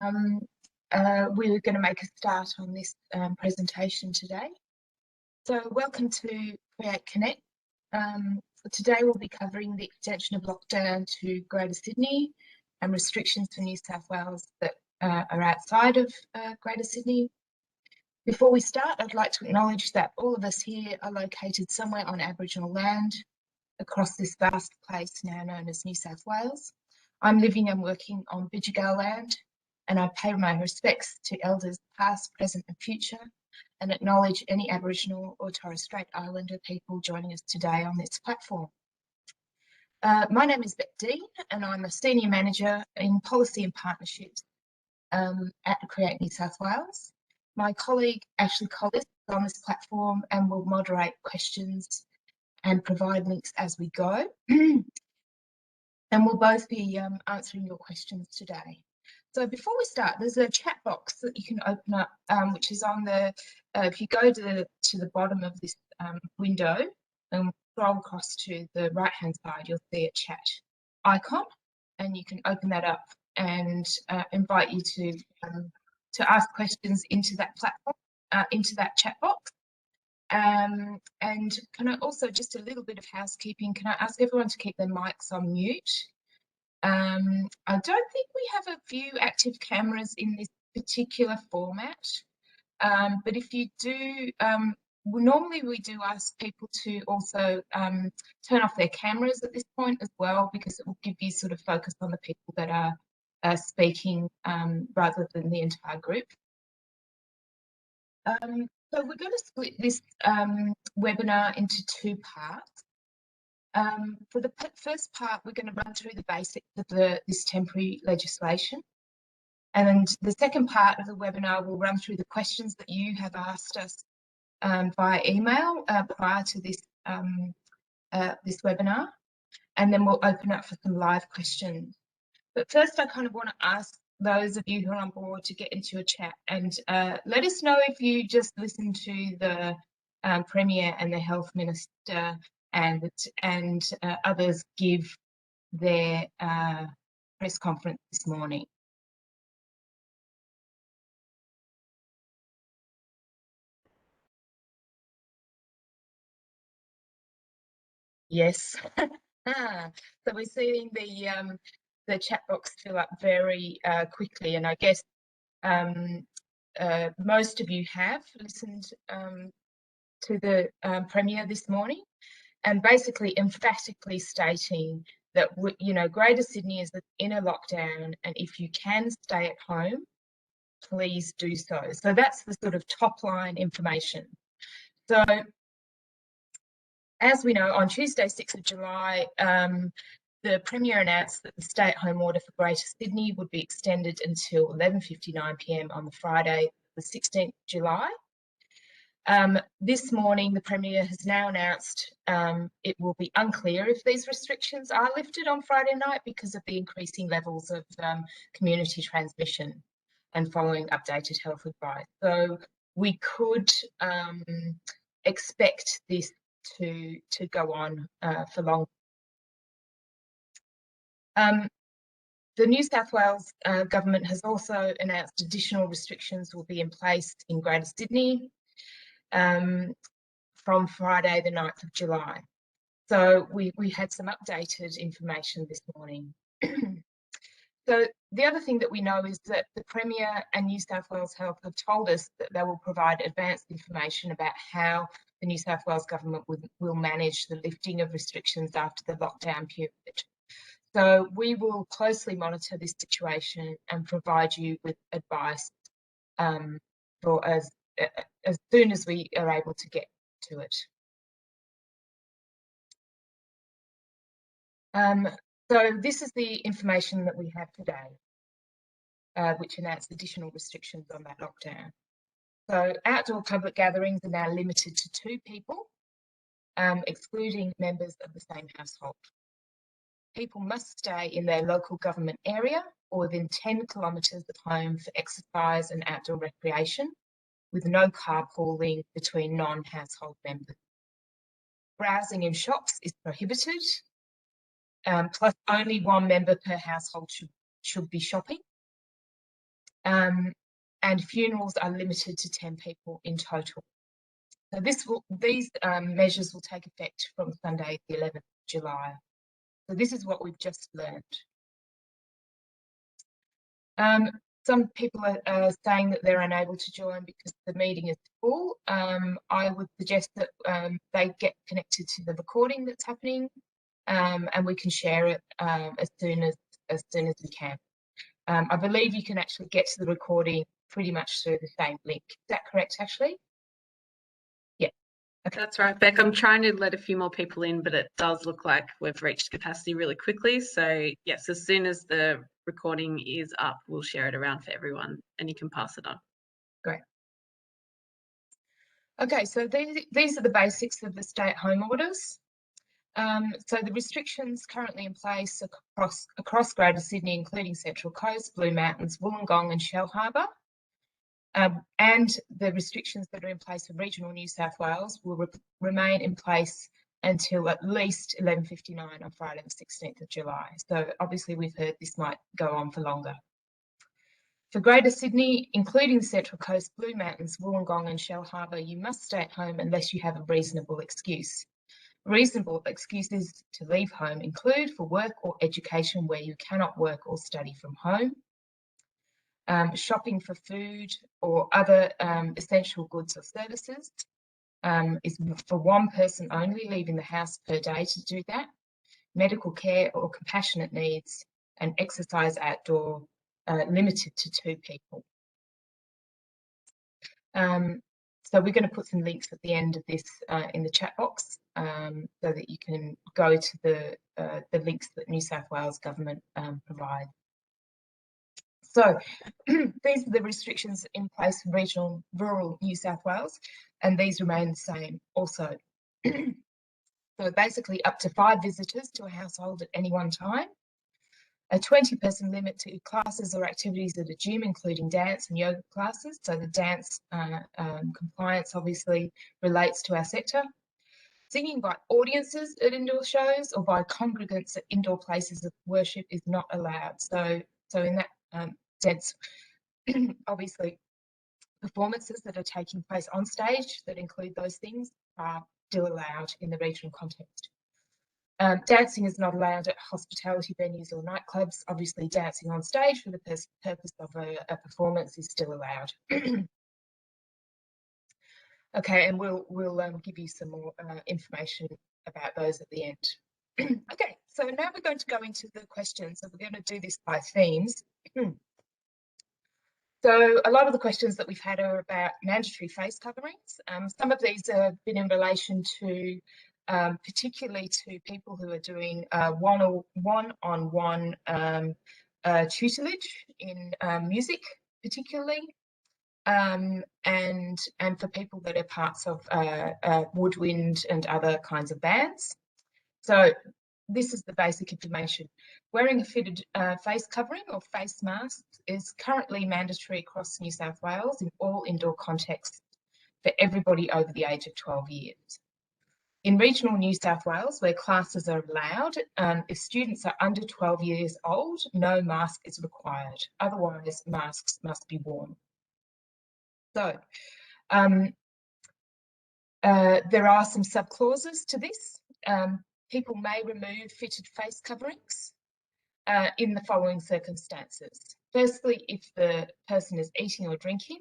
Um, we're going to make a start on this presentation today. So welcome to Create Connect. Today we'll be covering the extension of lockdown to Greater Sydney and restrictions for New South Wales that are outside of Greater Sydney. Before we start, I'd like to acknowledge that all of us here are located somewhere on Aboriginal land across this vast place now known as New South Wales. I'm living and working on Bidjigal land, and I pay my respects to elders past, present and future, and acknowledge any Aboriginal or Torres Strait Islander people joining us today on this platform. My name is Bec Dean, and I'm a Senior Manager in Policy and Partnerships at Create New South Wales. My colleague Ashley Collis is on this platform and will moderate questions and provide links as we go. And we'll both be answering your questions today. So before we start, there's a chat box that you can open up, which is on the, if you go to the bottom of this window and scroll across to the right-hand side, you'll see a chat icon, and you can open that up and invite you to ask questions into that platform, into that chat box. And can I also, just a little bit of housekeeping, can I ask everyone to keep their mics on mute? I don't think we have a few active cameras in this particular format, but if you do, normally we do ask people to also turn off their cameras at this point as well, because it will give you sort of focus on the people that are speaking rather than the entire group. So we're going to split this webinar into two parts. For the first part, we're going to run through the basics of this temporary legislation. And the second part of the webinar will run through the questions that you have asked us via email prior to this, this webinar. And then we'll open up for some live questions. But first, I kind of want to ask those of you who are on board to get into a chat and let us know if you just listened to the Premier and the Health Minister and others give their press conference this morning. Yes. So we're seeing the chat box fill up very quickly, and I guess most of you have listened to the Premier this morning, and basically emphatically stating that, you know, Greater Sydney is in a lockdown, and if you can stay at home, please do so. So that's the sort of top line information. So as we know, on Tuesday, 6th of July, the Premier announced that the stay-at-home order for Greater Sydney would be extended until 11:59 p.m. on the Friday, the 16th of July. This morning, the Premier has now announced it will be unclear if these restrictions are lifted on Friday night because of the increasing levels of community transmission and following updated health advice. So we could expect this to go on for long. The New South Wales government has also announced additional restrictions will be in place in Greater Sydney from Friday the 9th of July. So we had some updated information this morning. So the other thing that we know is that the Premier and New South Wales Health have told us that they will provide advanced information about how the New South Wales government will manage the lifting of restrictions after the lockdown period. So we will closely monitor this situation and provide you with advice for as soon as we are able to get to it. So this is the information that we have today, which announced additional restrictions on that lockdown. So outdoor public gatherings are now limited to 2 people, excluding members of the same household. People must stay in their local government area or within 10 kilometres of home for exercise and outdoor recreation, with no carpooling between non-household members. Browsing in shops is prohibited, plus only 1 member per household should be shopping. and funerals are limited to 10 people in total. So these measures will take effect from Sunday, the 11th of July. So this is what we've just learned. Some people are saying that they're unable to join because the meeting is full. I would suggest that they get connected to the recording that's happening, and we can share it as soon as we can. I believe you can actually get to the recording pretty much through the same link. Is that correct, Ashley? Yeah. Okay. That's right, Beck. I'm trying to let a few more people in, but it does look like we've reached capacity really quickly. So yes, as soon as the recording is up, we'll share it around for everyone and you can pass it on. Great. Okay, so these are the basics of the stay-at-home orders. So the restrictions currently in place across Greater Sydney, including Central Coast, Blue Mountains, Wollongong and Shellharbour, and the restrictions that are in place for regional New South Wales will remain in place until at least 11:59 on Friday the 16th of July. So obviously we've heard this might go on for longer. For Greater Sydney, including the Central Coast, Blue Mountains, Wollongong and Shellharbour, you must stay at home unless you have a reasonable excuse. Reasonable excuses to leave home include for work or education where you cannot work or study from home, shopping for food or other essential goods or services is for one person only leaving the house per day to do that, medical care or compassionate needs, and exercise outdoor limited to 2 people. So we're going to put some links at the end of this in the chat box so that you can go to the links that New South Wales Government provide. So these are the restrictions in place for regional rural New South Wales, and these remain the same also. So basically up to 5 visitors to a household at any one time, a 20-person limit to classes or activities at a gym, including dance and yoga classes. So the dance compliance obviously relates to our sector. Singing by audiences at indoor shows or by congregants at indoor places of worship is not allowed. So in that sense, obviously, performances that are taking place on stage that include those things are still allowed in the regional context. Dancing is not allowed at hospitality venues or nightclubs. Obviously, dancing on stage for the purpose of a performance is still allowed. Okay, and we'll give you some more information about those at the end. Okay, so now we're going to go into the questions, and we're going to do this by themes. So a lot of the questions that we've had are about mandatory face coverings. Some of these have been in relation to particularly to people who are doing one-on-one tutelage in music, particularly, and for people that are parts of woodwind and other kinds of bands. So this is the basic information. Wearing a fitted face covering or face mask is currently mandatory across New South Wales in all indoor contexts for everybody over the age of 12 years. In regional New South Wales, where classes are allowed, if students are under 12 years old, no mask is required. Otherwise, masks must be worn. So there are some subclauses to this. People may remove fitted face coverings in the following circumstances. Firstly, if the person is eating or drinking,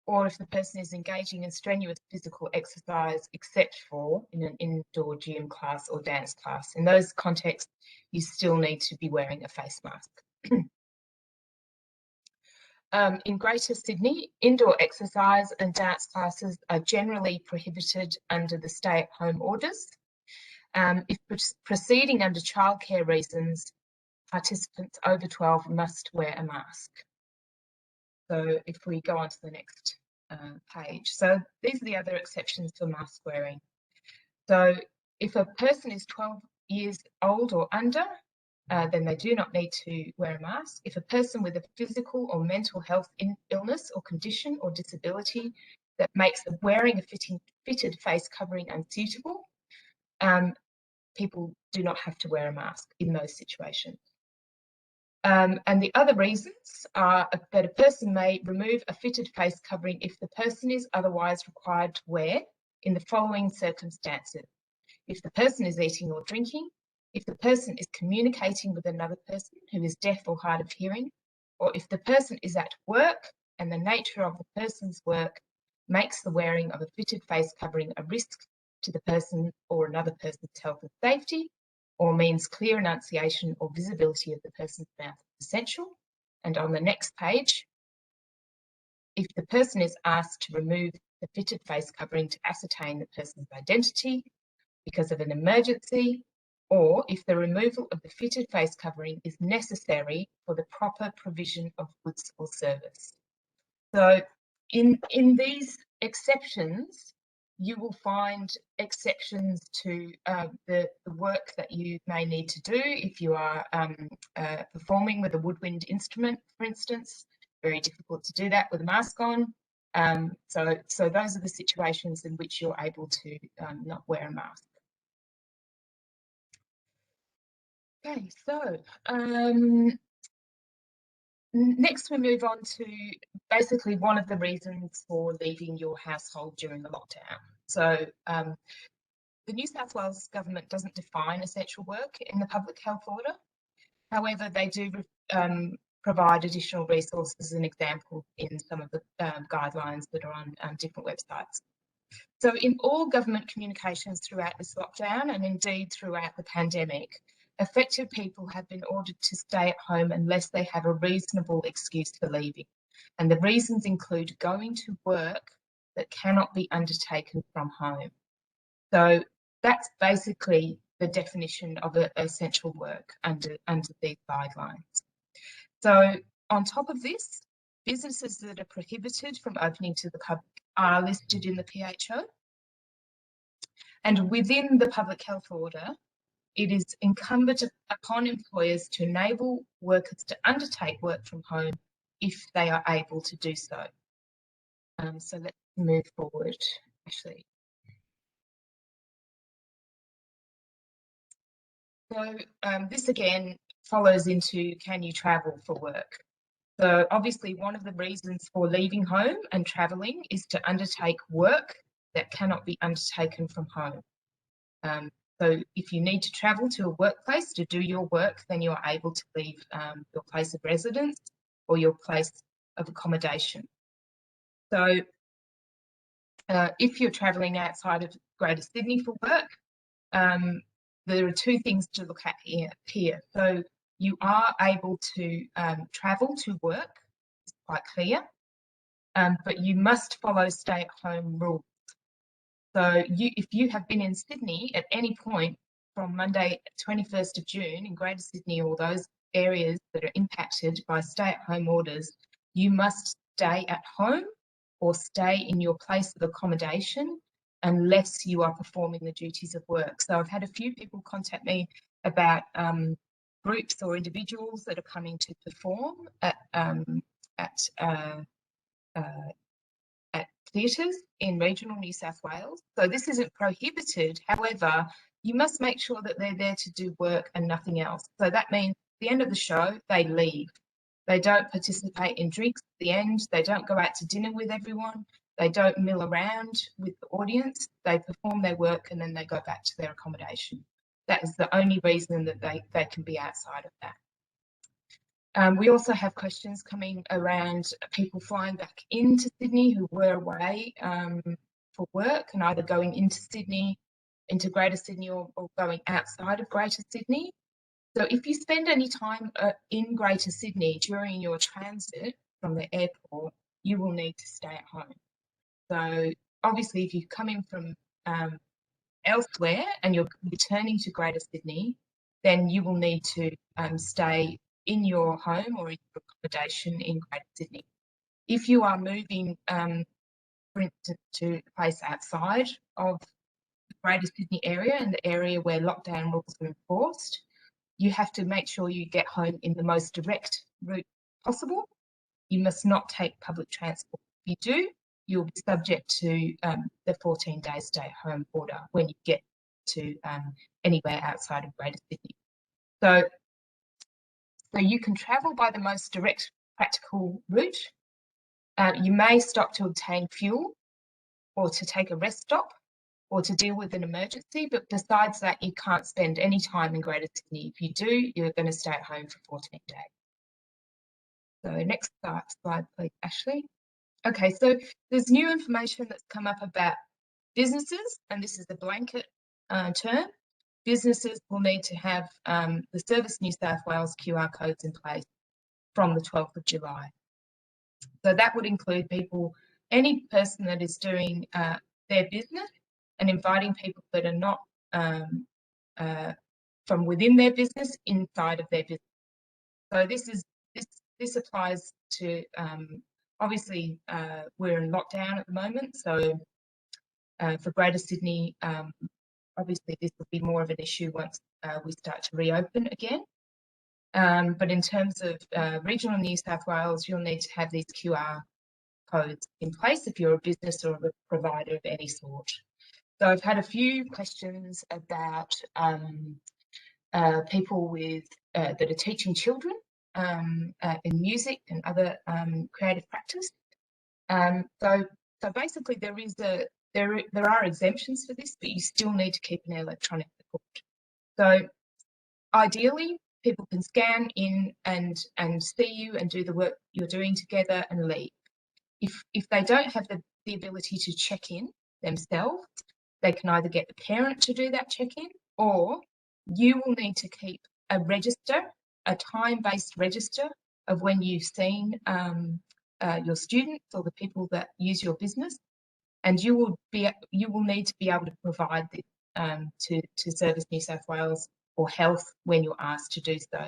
or if the person is engaging in strenuous physical exercise, except for in an indoor gym class or dance class. In those contexts, you still need to be wearing a face mask. In Greater Sydney, indoor exercise and dance classes are generally prohibited under the stay-at-home orders. If proceeding under childcare reasons, participants over 12 must wear a mask. So if we go on to the next page. So these are the other exceptions for mask wearing. So if a person is 12 years old or under, then they do not need to wear a mask. If a person with a physical or mental health illness or condition or disability that makes wearing a fitted face covering unsuitable, people do not have to wear a mask in those situations. And the other reasons are that a person may remove a fitted face covering if the person is otherwise required to wear in the following circumstances: if the person is eating or drinking, if the person is communicating with another person who is deaf or hard of hearing, or if the person is at work and the nature of the person's work makes the wearing of a fitted face covering a risk to the person or another person's health and safety, or means clear enunciation or visibility of the person's mouth is essential. And on the next page, if the person is asked to remove the fitted face covering to ascertain the person's identity because of an emergency, or if the removal of the fitted face covering is necessary for the proper provision of goods or service. So in these exceptions, you will find exceptions to the work that you may need to do if you are performing with a woodwind instrument, for instance. Very difficult to do that with a mask on. So those are the situations in which you're able to not wear a mask. Okay, so next we move on to basically one of the reasons for leaving your household during the lockdown. So the New South Wales government doesn't define essential work in the public health order. However, they do provide additional resources and examples in some of the guidelines that are on different websites. So in all government communications throughout this lockdown, and indeed throughout the pandemic, affected people have been ordered to stay at home unless they have a reasonable excuse for leaving. And the reasons include going to work that cannot be undertaken from home. So that's basically the definition of essential work under these guidelines. So on top of this, businesses that are prohibited from opening to the public are listed in the PHO. And within the public health order, it is incumbent upon employers to enable workers to undertake work from home if they are able to do so. So let's move forward, Ashley. So this again follows into, can you travel for work? So obviously one of the reasons for leaving home and travelling is to undertake work that cannot be undertaken from home. So if you need to travel to a workplace to do your work, then you are able to leave your place of residence or your place of accommodation. So if you're travelling outside of Greater Sydney for work, there are two things to look at here. So you are able to travel to work, it's quite clear, but you must follow stay-at-home rules. So if you have been in Sydney at any point from Monday 21st of June in Greater Sydney or those areas that are impacted by stay-at-home orders, you must stay at home or stay in your place of accommodation unless you are performing the duties of work. So I've had a few people contact me about groups or individuals that are coming to perform at theatres in regional New South Wales. So this isn't prohibited. However, you must make sure that they're there to do work and nothing else. So that means at the end of the show, they leave. They don't participate in drinks at the end. They don't go out to dinner with everyone. They don't mill around with the audience. They perform their work and then they go back to their accommodation. That is the only reason that they can be outside of that. We also have questions coming around people flying back into Sydney who were away for work and either going into Sydney, into Greater Sydney or going outside of Greater Sydney. So if you spend any time in Greater Sydney during your transit from the airport, you will need to stay at home. So obviously if you come in from elsewhere and you're returning to Greater Sydney, then you will need to stay in your home or in your accommodation in Greater Sydney. If you are moving, for instance, to a place outside of the Greater Sydney area and the area where lockdown rules are enforced, you have to make sure you get home in the most direct route possible. You must not take public transport. If you do, you'll be subject to the 14-day stay-at-home order when you get to anywhere outside of Greater Sydney. So So you can travel by the most direct practical route. You may stop to obtain fuel or to take a rest stop or to deal with an emergency, but besides that, you can't spend any time in Greater Sydney. If you do, you're going to stay at home for 14 days. So next slide, please, Ashley. Okay, so there's new information that's come up about businesses, and this is a blanket term. Businesses will need to have the Service New South Wales QR codes in place from the 12th of July. So that would include people, any person that is doing their business and inviting people that are not from within their business inside of their business. So this applies to obviously we're in lockdown at the moment, so for Greater Sydney, obviously this will be more of an issue once we start to reopen again. But in terms of regional New South Wales, you'll need to have these QR codes in place if you're a business or a provider of any sort. So I've had a few questions about people with that are teaching children in music and other creative practice. So basically there are exemptions for this, but you still need to keep an electronic record. So ideally, people can scan in and see you and do the work you're doing together and leave. If they don't have the ability to check in themselves, they can either get the parent to do that check-in, or you will need to keep a register, a time-based register of when you've seen your students or the people that use your business, and you will need to be able to provide this to Service New South Wales or Health when you're asked to do so.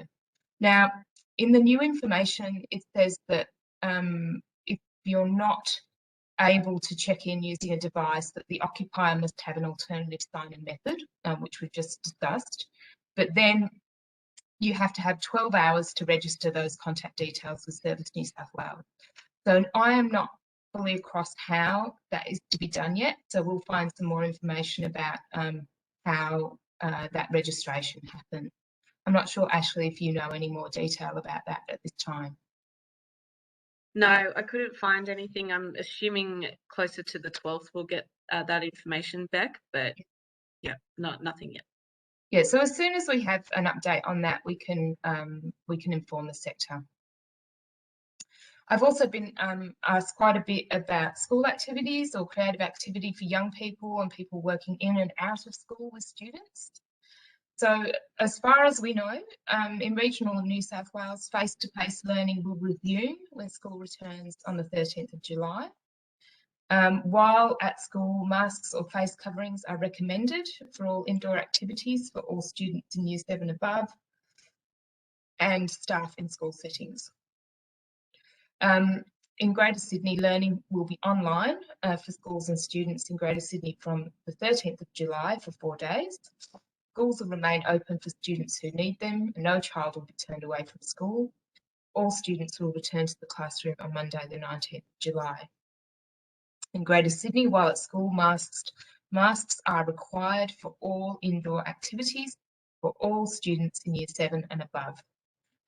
Now, in the new information, it says that if you're not able to check in using a device, that the occupier must have an alternative sign-in method, which we've just discussed. But then you have to have 12 hours to register those contact details with Service New South Wales. So I am not fully across how that is to be done yet. So we'll find some more information about how that registration happens. I'm not sure, Ashley, if you know any more detail about that at this time. No, I couldn't find anything. I'm assuming closer to the 12th we'll get that information back, but yeah, nothing yet. Yeah, so as soon as we have an update on that, we can inform the sector. I've also been asked quite a bit about school activities or creative activity for young people and people working in and out of school with students. So as far as we know, in regional New South Wales, face-to-face learning will resume when school returns on the 13th of July. While at school, masks or face coverings are recommended for all indoor activities for all students in Year 7 above and staff in school settings. In Greater Sydney, learning will be online for schools and students in Greater Sydney from the 13th of July for 4 days. Schools will remain open for students who need them, and no child will be turned away from school. All students will return to the classroom on Monday, the 19th of July. In Greater Sydney, while at school, masks are required for all indoor activities for all students in Year 7 and above,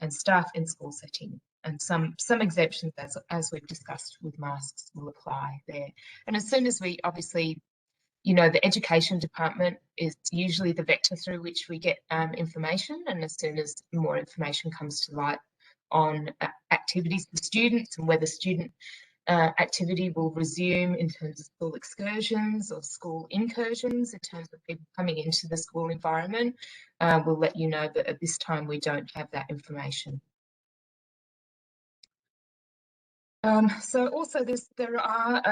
and staff in school setting. And some exemptions, as we've discussed with masks, will apply there. And as soon as we obviously, you know, the education department is usually the vector through which we get information, and as soon as more information comes to light on activities for students and whether student activity will resume in terms of school excursions or school incursions, in terms of people coming into the school environment, we'll let you know, but at this time we don't have that information. So also there are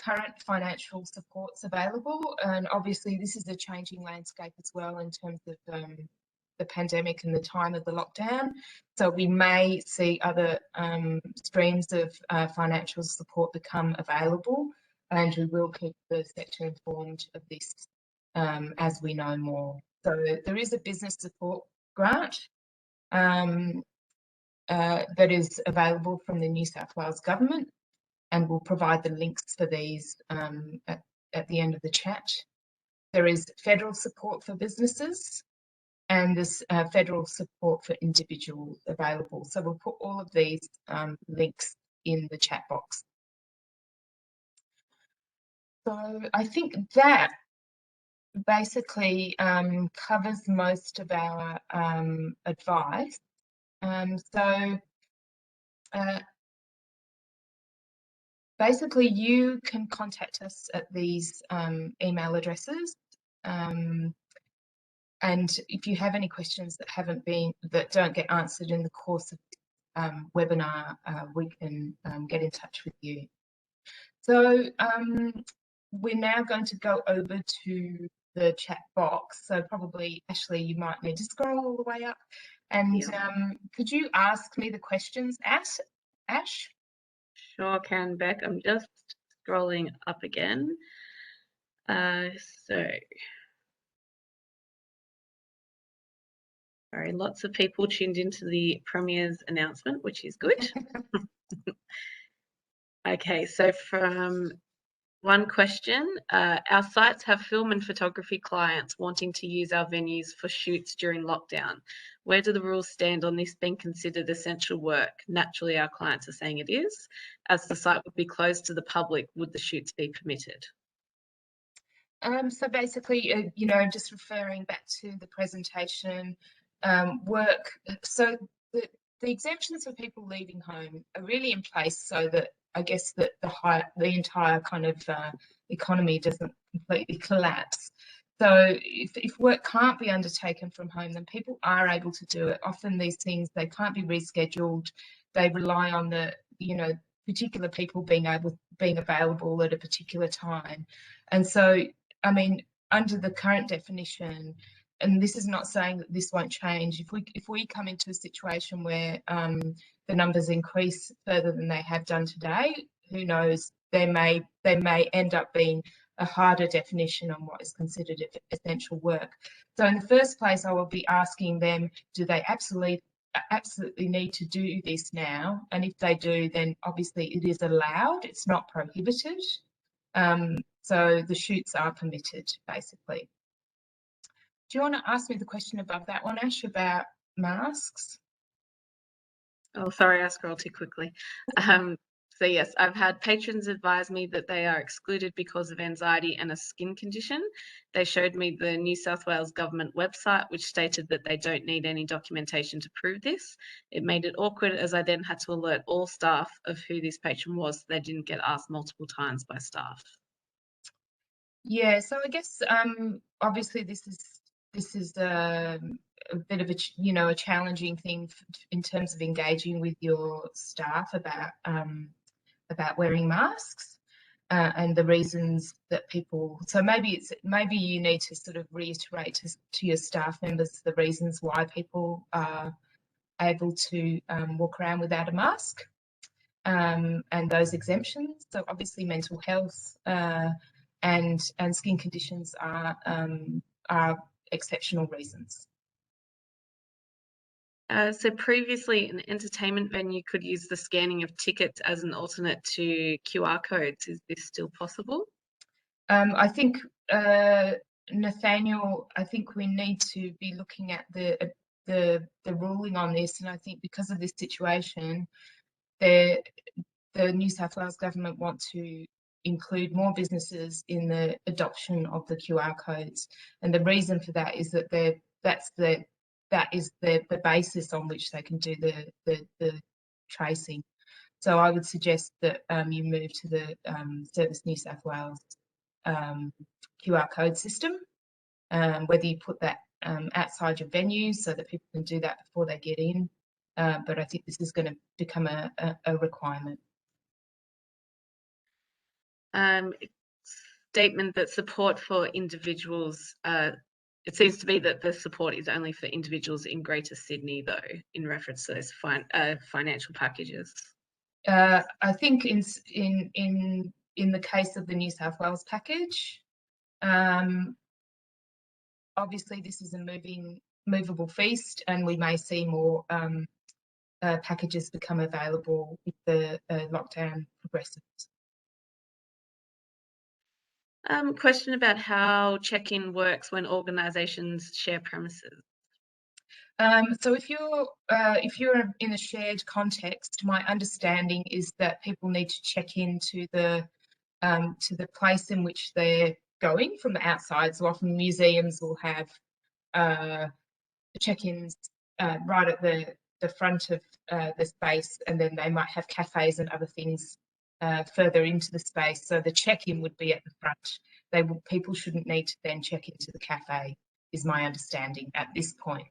current financial supports available, and obviously this is a changing landscape as well in terms of the pandemic and the time of the lockdown. So we may see other streams of financial support become available, and we will keep the sector informed of this as we know more. So there is a business support grant that is available from the New South Wales Government, and we'll provide the links for these at the end of the chat. There is federal support for businesses, and there's federal support for individuals available. So we'll put all of these links in the chat box. So I think that basically covers most of our advice. Basically, you can contact us at these email addresses. And if you have any questions that don't get answered in the course of webinar, we can get in touch with you. So we're now going to go over to the chat box. So probably, Ashley, you might need to scroll all the way up. And could you ask me the questions, Ash? Sure can, Beck. I'm just scrolling up again. Sorry, lots of people tuned into the Premier's announcement, which is good. Okay, so from one question, our sites have film and photography clients wanting to use our venues for shoots during lockdown. Where do the rules stand on this being considered essential work? Naturally, our clients are saying it is. As the site would be closed to the public, would the shoots be permitted? So basically, just referring back to the presentation, so the exemptions for people leaving home are really in place so that I guess that the entire kind of economy doesn't completely collapse. So if work can't be undertaken from home, then people are able to do it. Often these things, they can't be rescheduled. They rely on the, particular people being available at a particular time. And so, I mean, under the current definition, and this is not saying that this won't change, if we come into a situation where the numbers increase further than they have done today, who knows, there may end up being a harder definition on what is considered essential work. So in the first place, I will be asking them, do they absolutely need to do this now? And if they do, then obviously it is allowed, it's not prohibited. So the shoots are permitted, basically. Do you want to ask me the question above that one, Ash, about masks? Oh, sorry, I scrolled too quickly. So yes, I've had patrons advise me that they are excluded because of anxiety and a skin condition. They showed me the New South Wales government website, which stated that they don't need any documentation to prove this. It made it awkward as I then had to alert all staff of who this patron was so they didn't get asked multiple times by staff. Yeah, so I guess obviously this is a bit of a challenging thing in terms of engaging with your staff about wearing masks and the reasons that people. So maybe you need to sort of reiterate to your staff members the reasons why people are able to walk around without a mask and those exemptions. So obviously mental health and skin conditions are exceptional reasons. So previously, an entertainment venue could use the scanning of tickets as an alternate to QR codes. Is this still possible? I think, Nathaniel, I think we need to be looking at the ruling on this, and I think because of this situation, the New South Wales government want to include more businesses in the adoption of the QR codes, and the reason for that is that that is the basis on which they can do the tracing. So I would suggest that you move to the Service New South Wales QR code system, whether you put that outside your venue so that people can do that before they get in. But I think this is going to become a requirement. Statement that support for individuals, it seems to be that the support is only for individuals in Greater Sydney, though, in reference to those financial packages. I think in the case of the New South Wales package, obviously this is a movable feast, and we may see more packages become available if the lockdown progresses. Question about how check-in works when organisations share premises. So if you're in a shared context, my understanding is that people need to check in to the place in which they're going from the outside. So often museums will have check-ins right at the front of the space, and then they might have cafes and other things further into the space. So the check-in would be at the front. People shouldn't need to then check into the cafe, is my understanding at this point.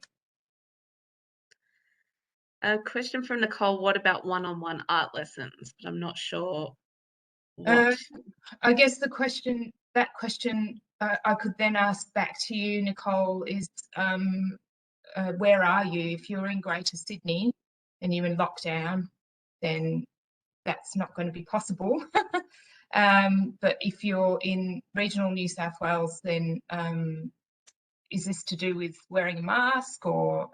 A question from Nicole, what about one-on-one art lessons? But I'm not sure what. I guess that question I could then ask back to you, Nicole, is where are you? If you're in Greater Sydney and you're in lockdown, then that's not going to be possible. But if you're in regional New South Wales, then is this to do with wearing a mask or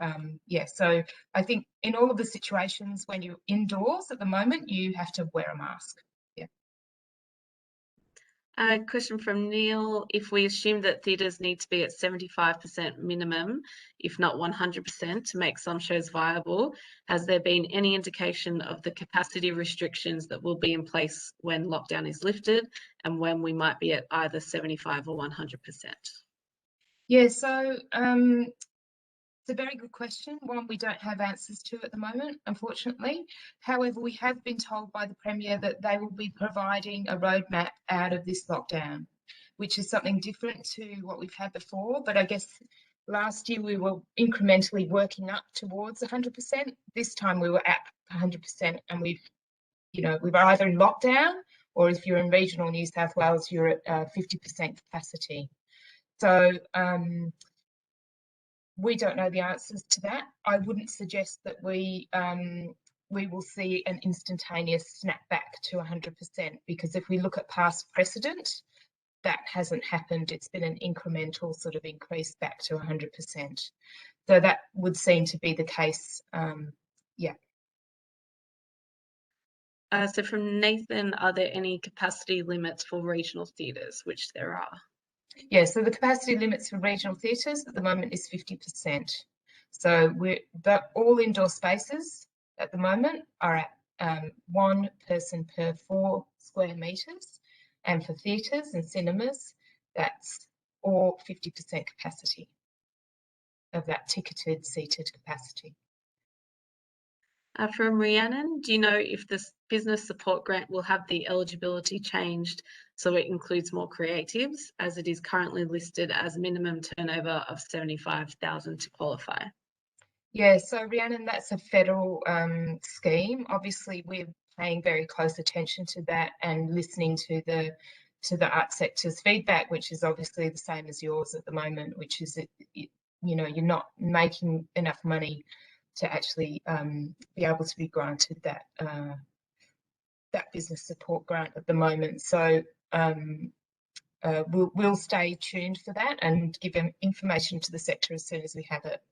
yeah, so I think in all of the situations when you're indoors at the moment, you have to wear a mask. Yeah. A question from Neil, if we assume that theatres need to be at 75% minimum, if not 100% to make some shows viable, has there been any indication of the capacity restrictions that will be in place when lockdown is lifted and when we might be at either 75 or 100%? Yeah, so it's a very good question, one we don't have answers to at the moment, unfortunately. However, we have been told by the Premier that they will be providing a roadmap out of this lockdown, which is something different to what we've had before. But I guess last year we were incrementally working up towards 100%. This time we were at 100%, and we were either in lockdown, or if you're in regional New South Wales, you're at 50% capacity. So we don't know the answers to that. I wouldn't suggest that we will see an instantaneous snap back to 100%, because if we look at past precedent, that hasn't happened. It's been an incremental sort of increase back to 100%. So that would seem to be the case. Yeah. So from Nathan, are there any capacity limits for regional theatres, which there are? Yeah, so the capacity limits for regional theatres at the moment is 50%. So all indoor spaces at the moment are at 1 person per 4 square metres, and for theatres and cinemas, that's all 50% capacity of that ticketed seated capacity. From Rhiannon, do you know if this business support grant will have the eligibility changed so it includes more creatives, as it is currently listed as minimum turnover of 75,000 to qualify? Yeah, so Rhiannon, that's a federal scheme. Obviously, we're paying very close attention to that and listening to the art sector's feedback, which is obviously the same as yours at the moment, which is you're not making enough money to actually be able to be granted that business support grant at the moment. So we'll stay tuned for that and give information to the sector as soon as we have it.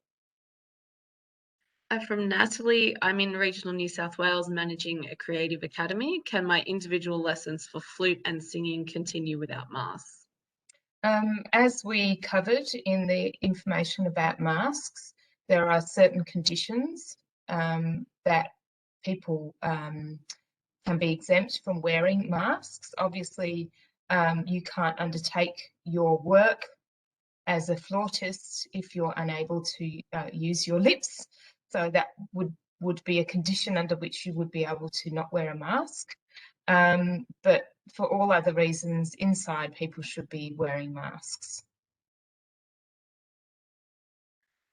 From Natalie, I'm in regional New South Wales managing a creative academy. Can my individual lessons for flute and singing continue without masks? As we covered in the information about masks, there are certain conditions that people can be exempt from wearing masks. Obviously, you can't undertake your work as a flautist if you're unable to use your lips. So that would be a condition under which you would be able to not wear a mask. But for all other reasons, inside people should be wearing masks.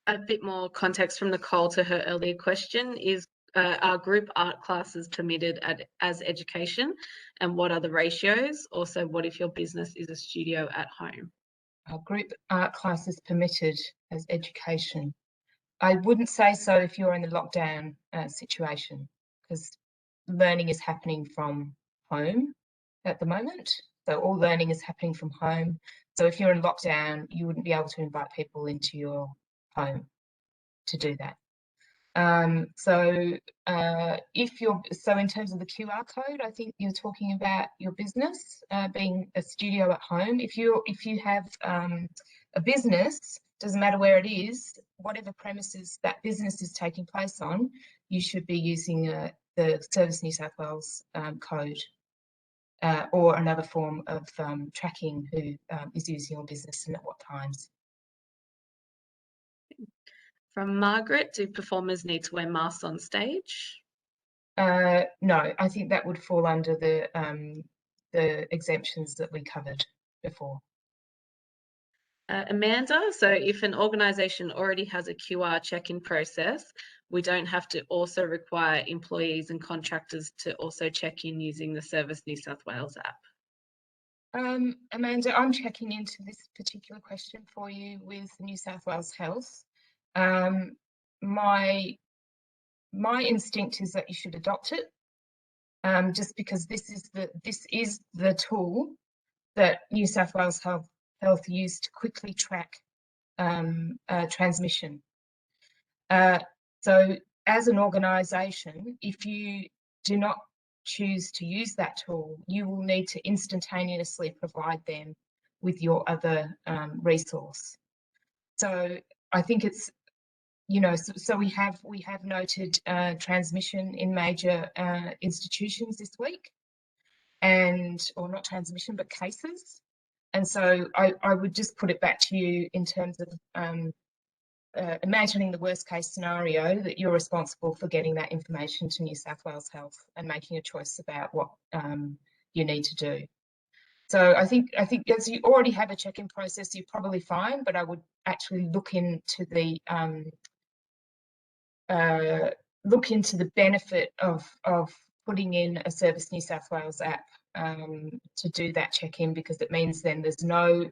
A bit more context from Nicole to her earlier question is, are group art classes permitted as education, and what are the ratios? Also, what if your business is a studio at home? Group art classes permitted as education. I wouldn't say so if you're in the lockdown situation, because learning is happening from home at the moment. So all learning is happening from home. So if you're in lockdown, you wouldn't be able to invite people into your home to do that. So in terms of the QR code, I think you're talking about your business being a studio at home. If you have a business, doesn't matter where it is, whatever premises that business is taking place on, you should be using the Service New South Wales code or another form of tracking who is using your business and at what times. From Margaret, do performers need to wear masks on stage? No, I think that would fall under the exemptions that we covered before. Amanda, so if an organisation already has a QR check-in process, we don't have to also require employees and contractors to also check in using the Service New South Wales app. Amanda, I'm checking into this particular question for you with New South Wales Health. My instinct is that you should adopt it, just because this is the tool that New South Wales Health used to quickly track transmission. So as an organisation, if you do not choose to use that tool, you will need to instantaneously provide them with your other resource. So I think it's, you know, so we have noted transmission in major institutions this week, or not transmission, but cases. And so I would just put it back to you in terms of imagining the worst case scenario, that you're responsible for getting that information to New South Wales Health and making a choice about what you need to do. So I think as you already have a check-in process, you're probably fine, but I would actually look into the benefit of putting in a Service New South Wales app to do that check-in, because it means then there's no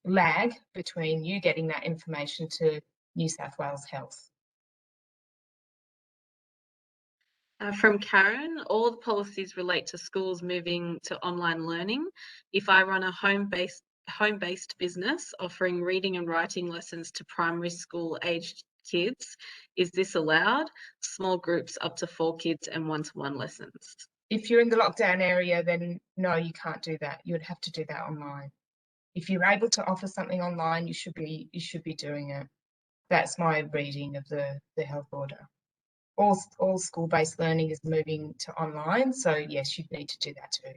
lag between you getting that information to New South Wales Health. From Karen, all the policies relate to schools moving to online learning. If I run a home-based business offering reading and writing lessons to primary school aged kids, is this allowed? Small groups up to 4 kids and one-to-one lessons. If you're in the lockdown area, then no, you can't do that. You would have to do that online. If you're able to offer something online, you should be doing it. That's my reading of the health order. All school-based learning is moving to online, so yes, you'd need to do that too.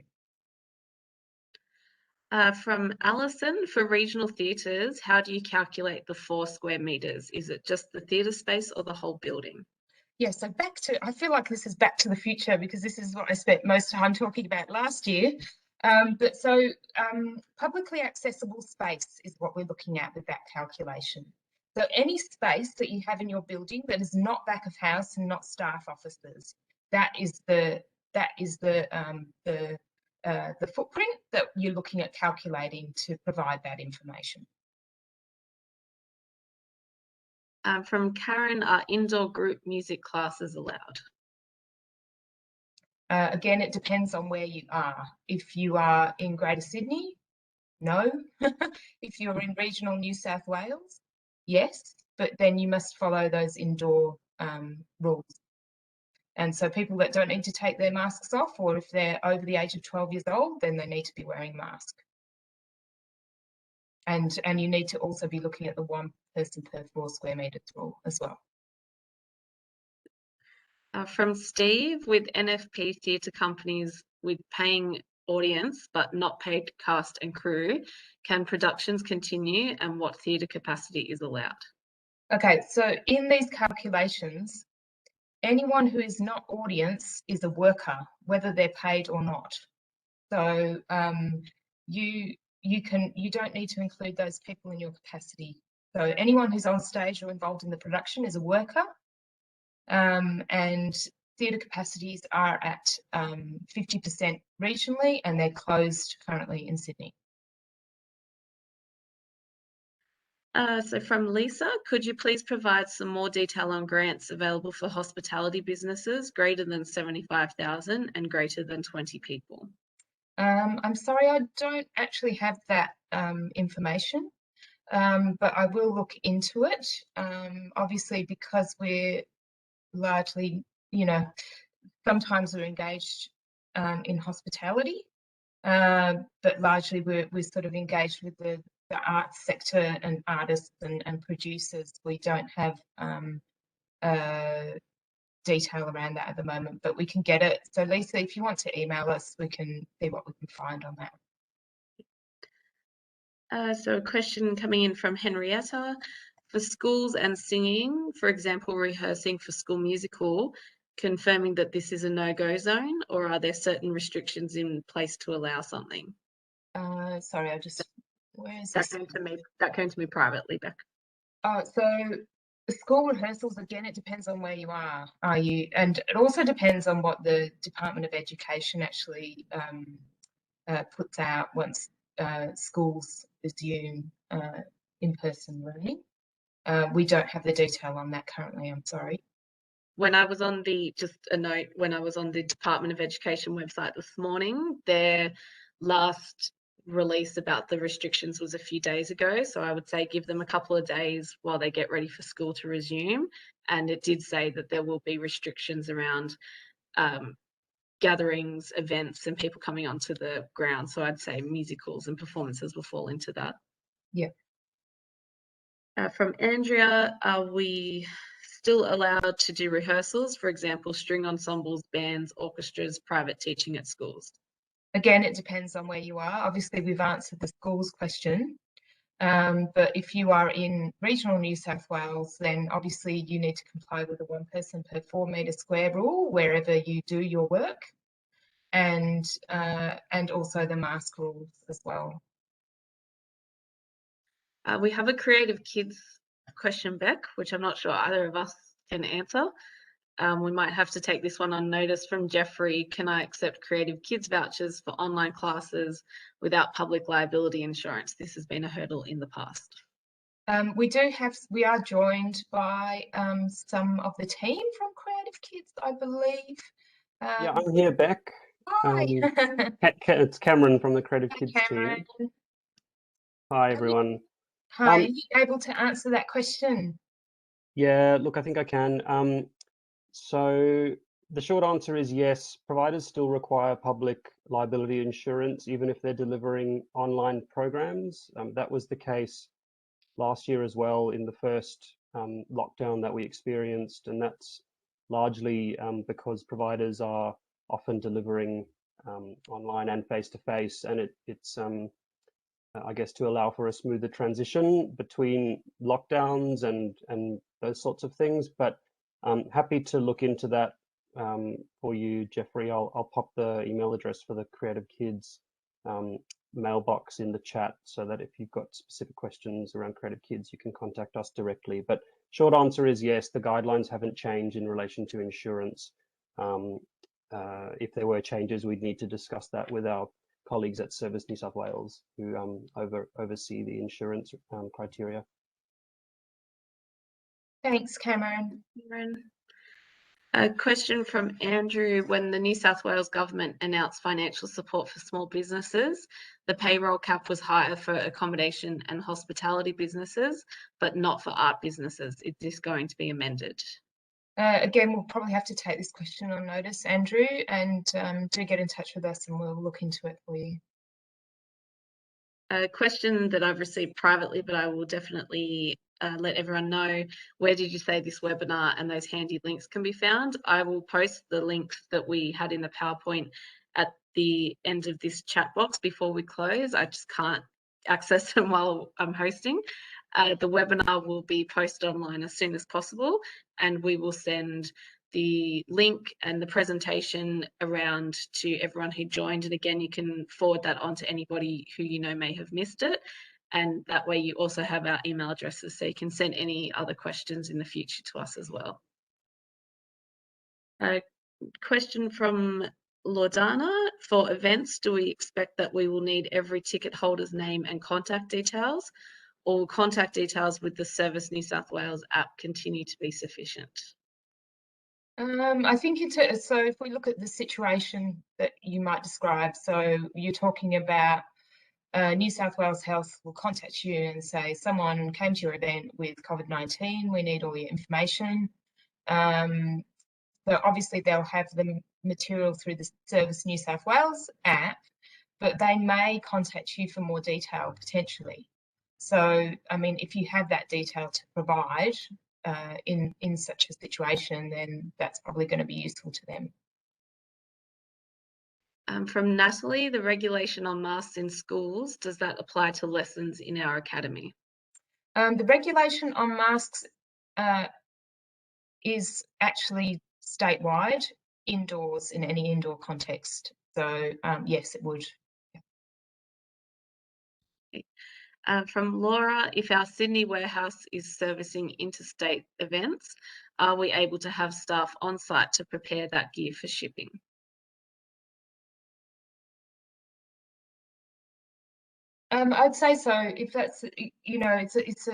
From Alison, for regional theatres, how do you calculate the 4 square metres? Is it just the theatre space or the whole building? Yeah, so I feel like this is back to the future, because this is what I spent most time talking about last year. Publicly accessible space is what we're looking at with that calculation. So any space that you have in your building that is not back of house and not staff offices, that is the footprint that you're looking at calculating to provide that information. From Karen, are indoor group music classes allowed? Again, it depends on where you are. If you are in Greater Sydney, no. If you're in regional New South Wales, yes, but then you must follow those indoor rules. And so people that don't need to take their masks off, or if they're over the age of 12 years old, then they need to be wearing a mask. And you need to also be looking at the 1 person per 4 square metres rule as well. From Steve, with NFP theatre companies with paying audience but not paid cast and crew, can productions continue, and what theatre capacity is allowed? Okay, so in these calculations, anyone who is not audience is a worker, whether they're paid or not. So you don't need to include those people in your capacity. So anyone who's on stage or involved in the production is a worker, and theatre capacities are at 50% regionally, and they're closed currently in Sydney. So from Lisa, could you please provide some more detail on grants available for hospitality businesses greater than 75,000 and greater than 20 people? I'm sorry, I don't actually have that information, but I will look into it. Obviously, because we're largely, sometimes we're engaged in hospitality, but largely we're sort of engaged with the the arts sector and artists and producers, we don't have detail around that at the moment, but we can get it. So Lisa, if you want to email us, we can see what we can find on that. So a question coming in from Henrietta. For schools and singing, for example, rehearsing for school musical, confirming that this is a no-go zone, or are there certain restrictions in place to allow something? Sorry, where is That this? came to me privately, Beck. Oh, so the school rehearsals, again, it depends on where you are. And it also depends on what the Department of Education actually puts out once schools resume in-person learning. We don't have the detail on that currently, I'm sorry. When I was on just a note, when I was on the Department of Education website this morning, their last release about the restrictions was a few days ago. So I would say give them a couple of days while they get ready for school to resume. And it did say that there will be restrictions around gatherings, events, and people coming onto the ground. So I'd say musicals and performances will fall into that. Yeah. From Andrea, are we still allowed to do rehearsals, for example, string ensembles, bands, orchestras, private teaching at schools? Again, it depends on where you are. Obviously, we've answered the schools question, but if you are in regional New South Wales, then obviously you need to comply with the 1 person per 4 metre square rule wherever you do your work, and also the mask rules as well. We have a creative kids question, Beck, which I'm not sure either of us can answer. We might have to take this one on notice from Jeffrey. Can I accept creative kids vouchers for online classes without public liability insurance? This has been a hurdle in the past. We are joined by some of the team from Creative Kids, I believe. Yeah, I'm here, Beck. Hi. It's Cameron from the Creative Kids Cameron. team. Hi, everyone. Hi, are you able to answer that question? Yeah, look, I think I can. So the short answer is yes, providers still require public liability insurance, even if they're delivering online programs. That was the case last year as well in the first lockdown that we experienced, and that's largely because providers are often delivering online and face-to-face, and it's I guess to allow for a smoother transition between lockdowns and those sorts of things. But I'm happy to look into that for you, Jeffrey. I'll pop the email address for the Creative Kids mailbox in the chat, so that if you've got specific questions around Creative Kids, you can contact us directly. But short answer is yes, the guidelines haven't changed in relation to insurance. If there were changes, we'd need to discuss that with our colleagues at Service New South Wales, who oversee the insurance criteria. Thanks, Cameron. A question from Andrew. When the New South Wales government announced financial support for small businesses, the payroll cap was higher for accommodation and hospitality businesses, but not for art businesses. Is this going to be amended? Again, we'll probably have to take this question on notice, Andrew, and do get in touch with us and we'll look into it for you. A question that I've received privately, but I will definitely let everyone know. Where did you say this webinar and those handy links can be found? I will post the links that we had in the PowerPoint at the end of this chat box before we close. I just can't access them while I'm hosting. The webinar will be posted online as soon as possible, and we will send the link and the presentation around to everyone who joined. And again, you can forward that on to anybody who you know may have missed it. And that way you also have our email addresses, so you can send any other questions in the future to us as well. A question from Lordana. For events, do we expect that we will need every ticket holder's name and contact details, or will contact details with the Service New South Wales app continue to be sufficient? I think so if we look at the situation that you might describe, so you're talking about New South Wales Health will contact you and say, someone came to your event with COVID-19, we need all your information. So obviously they'll have the material through the Service New South Wales app, but they may contact you for more detail potentially. So, I mean, if you have that detail to provide in such a situation, then that's probably going to be useful to them. From Natalie, the regulation on masks in schools, does that apply to lessons in our academy? The regulation on masks is actually statewide, indoors, in any indoor context. So yes, it would. From Laura, if our Sydney warehouse is servicing interstate events, are we able to have staff on site to prepare that gear for shipping? I'd say so. If that's, you know, it's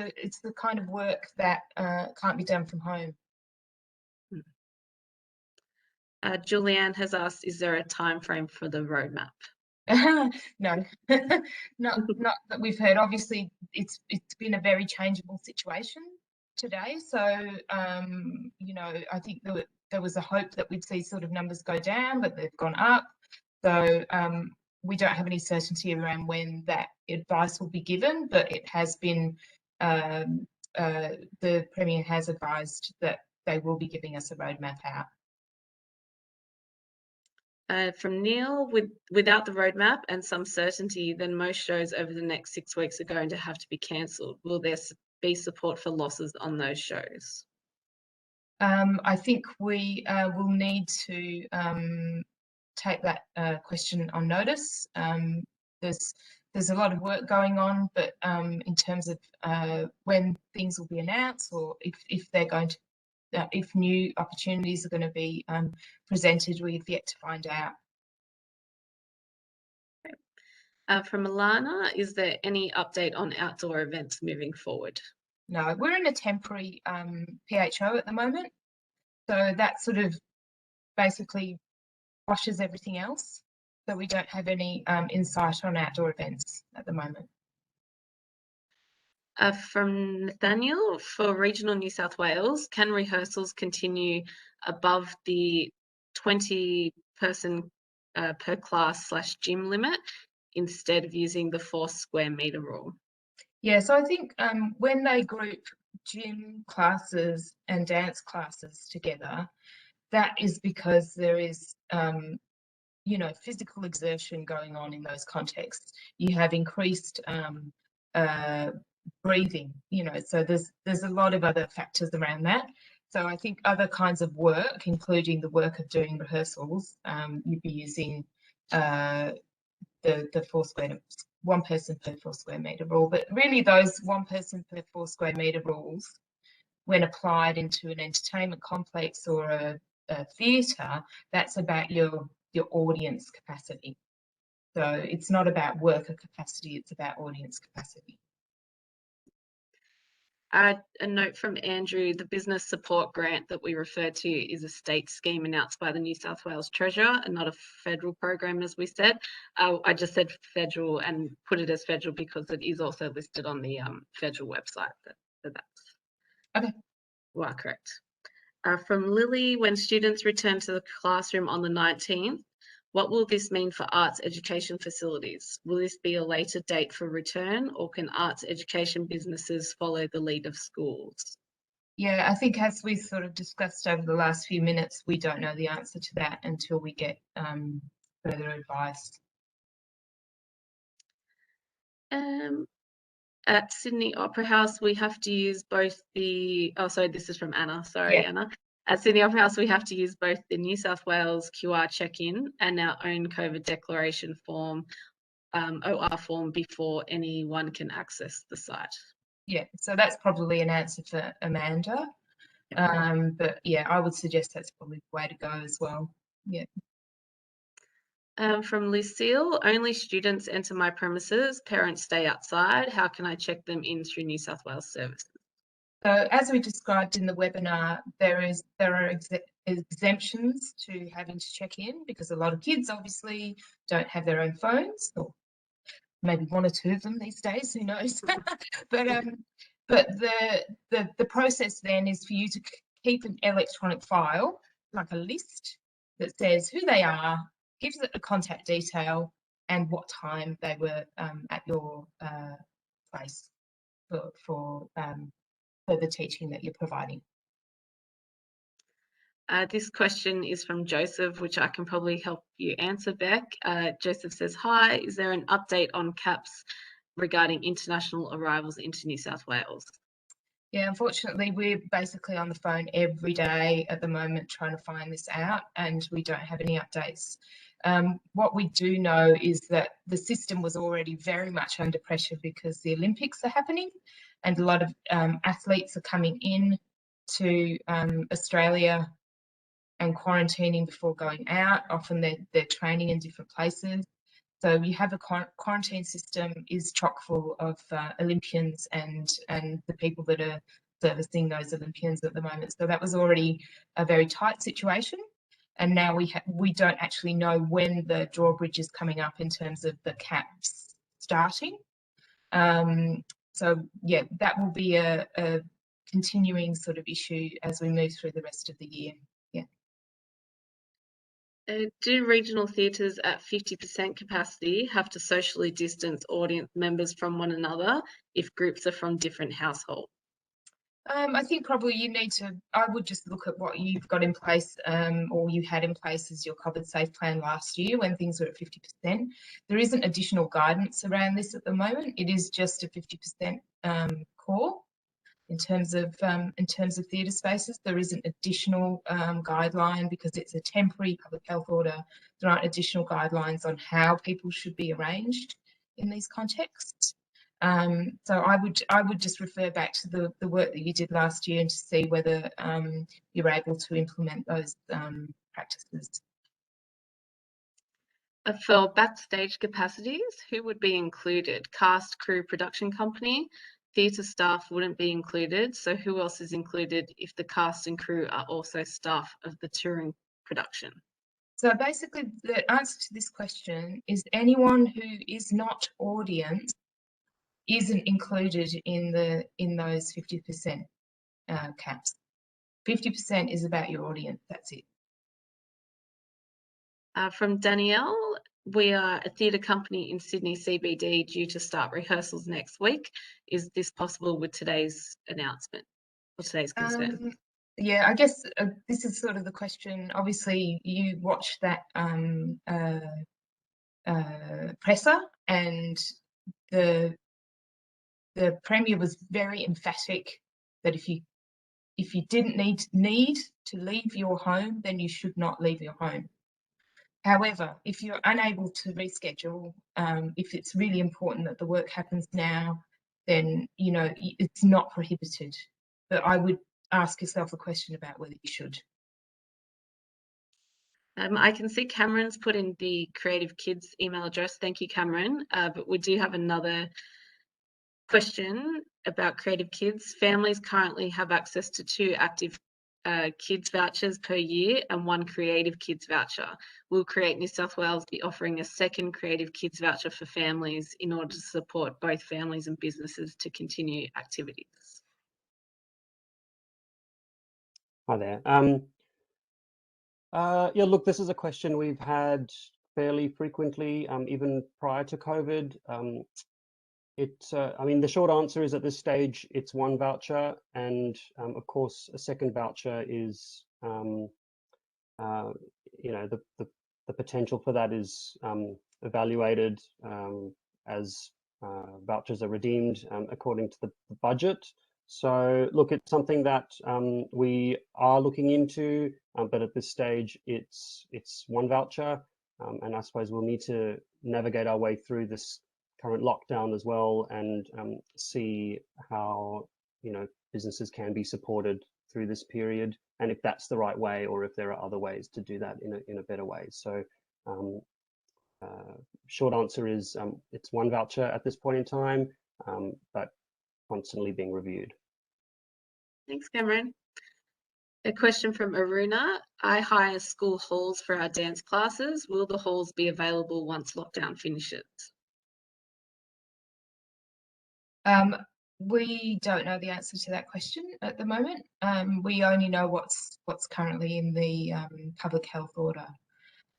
the kind of work that can't be done from home. Julianne has asked, is there a time frame for the roadmap? No, not that we've heard. Obviously, it's been a very changeable situation today. So, you know, I think there was a hope that we'd see sort of numbers go down, but they've gone up. So we don't have any certainty around when that advice will be given, but it has been, the Premier has advised that they will be giving us a roadmap out. From Neil, without the roadmap and some certainty, then most shows over the next 6 weeks are going to have to be cancelled. Will there be support for losses on those shows? I think we will need to take that question on notice. There's a lot of work going on, but in terms of when things will be announced, or if they're going to, if new opportunities are going to be presented, we've yet to find out. From Alana, is there any update on outdoor events moving forward? No, we're in a temporary PHO at the moment, so that sort of basically washes everything else. So we don't have any insight on outdoor events at the moment. From Nathaniel, for regional New South Wales, can rehearsals continue above the 20 person per class / gym limit instead of using the 4 square metre rule? Yeah, so I think when they group gym classes and dance classes together, that is because there is, you know, physical exertion going on in those contexts. You have increased breathing, you know, so there's a lot of other factors around that. So I think other kinds of work, including the work of doing rehearsals, you'd be using the 4 square, 1 person per 4 square metre rule. But really those 1 person per 4 square metre rules, when applied into an entertainment complex or a theatre, that's about your audience capacity. So it's not about worker capacity, it's about audience capacity. A note from Andrew, the business support grant that we refer to is a state scheme announced by the New South Wales Treasurer and not a federal program, as we said. I just said federal and put it as federal because it is also listed on the federal website. So that's okay. You are correct. From Lily, when students return to the classroom on the 19th, what will this mean for arts education facilities? Will this be a later date for return, or can arts education businesses follow the lead of schools? Yeah, I think as we sort of discussed over the last few minutes, we don't know the answer to that until we get further advice. At Sydney Opera House, we have to use both the, oh, sorry, this is from Anna. Sorry, yeah. Anna. At Sydney Opera House, we have to use both the New South Wales QR check-in and our own COVID declaration form, OR form, before anyone can access the site. Yeah, so that's probably an answer for Amanda. But yeah, I would suggest that's probably the way to go as well. Yeah. From Lucille, only students enter my premises, parents stay outside. How can I check them in through New South Wales services? So as we described in the webinar, there are exemptions to having to check in because a lot of kids obviously don't have their own phones, or maybe 1 or 2 of them these days, who knows? But the process then is for you to keep an electronic file, like a list that says who they are, gives it a contact detail and what time they were at your place. for the teaching that you're providing. This question is from Joseph, which I can probably help you answer, Beck. Joseph says, hi, is there an update on caps regarding international arrivals into New South Wales? Yeah, unfortunately, we're basically on the phone every day at the moment trying to find this out, and we don't have any updates. What we do know is that the system was already very much under pressure because the Olympics are happening and a lot of athletes are coming in to Australia and quarantining before going out. Often they're training in different places. So you have a quarantine system is chock full of Olympians and the people that are servicing those Olympians at the moment. So that was already a very tight situation. And now we don't actually know when the drawbridge is coming up in terms of the caps starting. So yeah, that will be a continuing sort of issue as we move through the rest of the year. Yeah. Do regional theatres at 50% capacity have to socially distance audience members from one another if groups are from different households? I think probably you need to, I would just look at what you've got in place or you had in place as your COVID safe plan last year when things were at 50%. There isn't additional guidance around this at the moment. It is just a 50% core. In terms of theatre spaces, there is an additional guideline because it's a temporary public health order. There aren't additional guidelines on how people should be arranged in these contexts. So I would just refer back to the work that you did last year and to see whether you're able to implement those practices. For backstage capacities, who would be included? Cast, crew, production company? Theatre staff wouldn't be included, so who else is included if the cast and crew are also staff of the touring production? So basically the answer to this question is anyone who is not audience isn't included in those 50% caps. 50% is about your audience, that's it. From Danielle, we are a theatre company in Sydney CBD due to start rehearsals next week. Is this possible with today's announcement or today's concern? Yeah, I guess this is sort of the question. Obviously, you watched that presser, and the Premier was very emphatic that if you didn't need to leave your home, then you should not leave your home. However, if you're unable to reschedule, if it's really important that the work happens now, then it's not prohibited. But I would ask yourself a question about whether you should. I can see Cameron's put in the Creative Kids email address. Thank you, Cameron. But we do have another question about Creative Kids. Families currently have access to 2 active kids vouchers per year and 1 Creative Kids voucher. Will Create New South Wales be offering a second Creative Kids voucher for families in order to support both families and businesses to continue activities? Hi there. Yeah, look, this is a question we've had fairly frequently, even prior to COVID. I mean, the short answer is at this stage, it's 1 voucher, and of course, a second voucher is, the potential for that is evaluated as vouchers are redeemed according to the budget. So look, it's something that we are looking into, but at this stage, it's 1 voucher, and I suppose we'll need to navigate our way through this current lockdown as well and see how businesses can be supported through this period, and if that's the right way or if there are other ways to do that in a better way. So short answer is it's 1 voucher at this point in time, but constantly being reviewed. Thanks, Cameron. A question from Aruna. I hire school halls for our dance classes. Will the halls be available once lockdown finishes? We don't know the answer to that question at the moment. We only know what's currently in the public health order.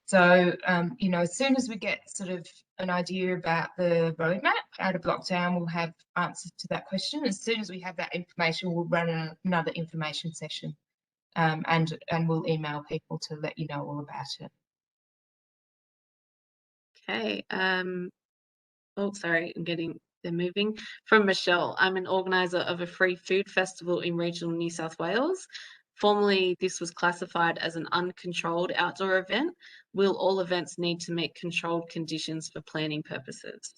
So, you know, as soon as we get sort of an idea about the roadmap out of lockdown, we'll have answers to that question. As soon as we have that information, we'll run another information session, and we'll email people to let you know all about it. Okay. Oh, sorry, they're moving. From Michelle, I'm an organizer of a free food festival in regional New South Wales. Formerly, this was classified as an uncontrolled outdoor event. Will all events need to meet controlled conditions for planning purposes?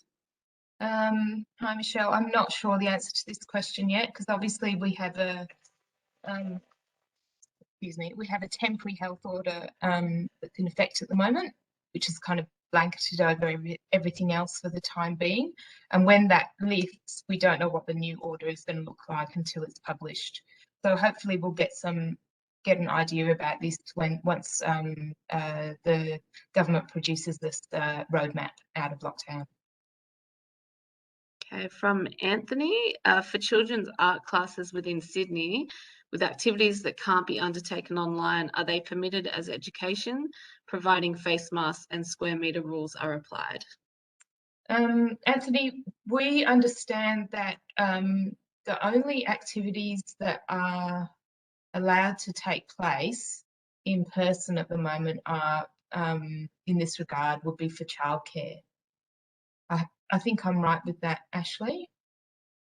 Hi, Michelle. I'm not sure the answer to this question yet, because obviously we have a we have a temporary health order that's in effect at the moment, which is kind of blanketed over everything else for the time being. And when that lifts, we don't know what the new order is going to look like until it's published. So hopefully we'll get an idea about this once the government produces this roadmap out of lockdown. Okay, from Anthony, for children's art classes within Sydney, with activities that can't be undertaken online, are they permitted as education, providing face masks and square metre rules are applied? Anthony, we understand that the only activities that are allowed to take place in person at the moment are, in this regard, would be for childcare. I think I'm right with that, Ashley.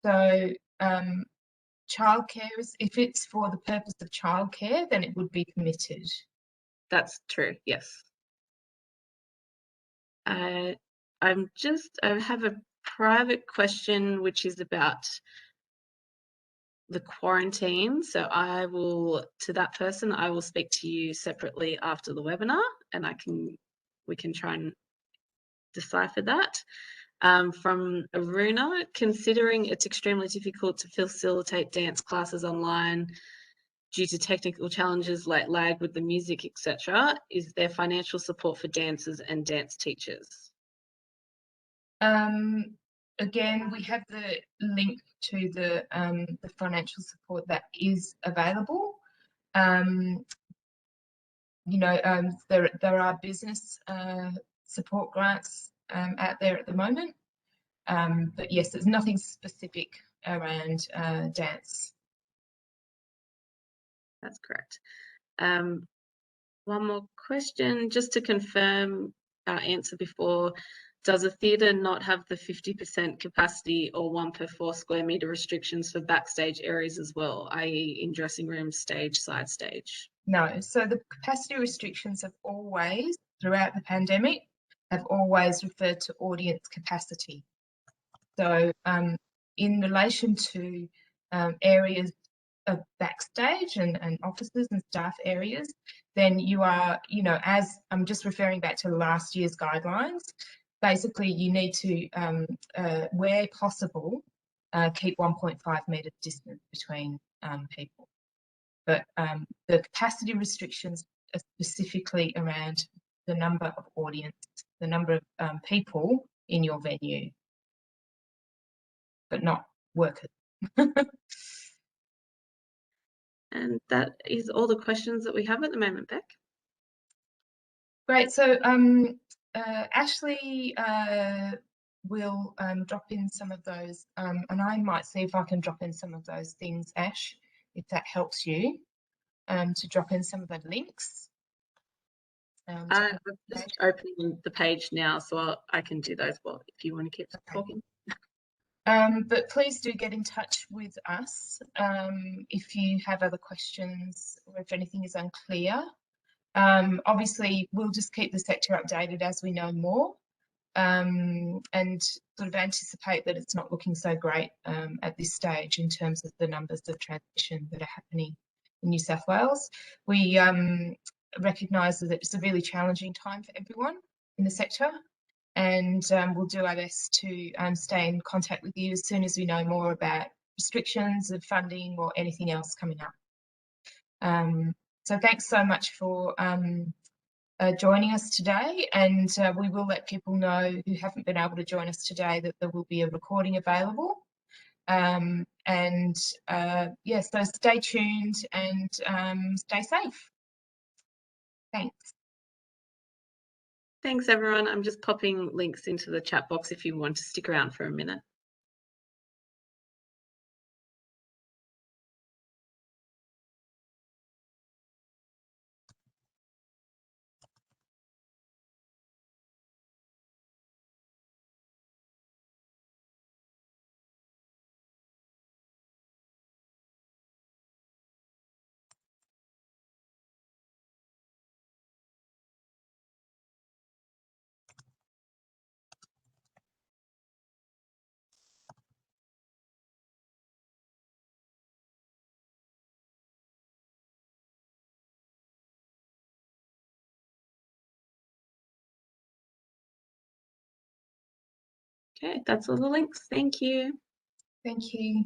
So childcare, if it's for the purpose of childcare, then it would be permitted. That's true, yes. I have a private question which is about the quarantine. So to that person, I will speak to you separately after the webinar, and we can try and decipher that. From Aruna, considering it's extremely difficult to facilitate dance classes online due to technical challenges like lag with the music, etc., is there financial support for dancers and dance teachers? Again, we have the link to the financial support that is available. You know, there are business support grants out there at the moment, but yes, there's nothing specific around dance. That's correct. One more question, just to confirm our answer before. Does a theatre not have the 50% capacity or 1 per 4 square metre restrictions for backstage areas as well, i.e. in dressing rooms, stage, side stage? No, so the capacity restrictions have always, throughout the pandemic, have always referred to audience capacity. So in relation to areas of backstage and offices and staff areas, then you are, you know, as I'm just referring back to last year's guidelines, basically you need to, where possible, keep 1.5 metres distance between people. But the capacity restrictions are specifically around the number of audience, the number of people in your venue, but not workers. And that is all the questions that we have at the moment, Beck. Great. So Ashley will drop in some of those, and I might see if I can drop in some of those things, Ash, if that helps you, to drop in some of the links. I'm just opening the page now, so I can do those if you want to keep talking. But please do get in touch with us if you have other questions or if anything is unclear. Obviously, we'll just keep the sector updated as we know more, and sort of anticipate that it's not looking so great at this stage in terms of the numbers of transmission that are happening in New South Wales. We recognise that it's a really challenging time for everyone in the sector, and we'll do our best to stay in contact with you as soon as we know more about restrictions of funding or anything else coming up. So thanks so much for joining us today, and we will let people know who haven't been able to join us today that there will be a recording available. Yes, so stay tuned and stay safe. Thanks. Thanks, everyone. I'm just popping links into the chat box if you want to stick around for a minute. Okay, that's all the links. Thank you. Thank you.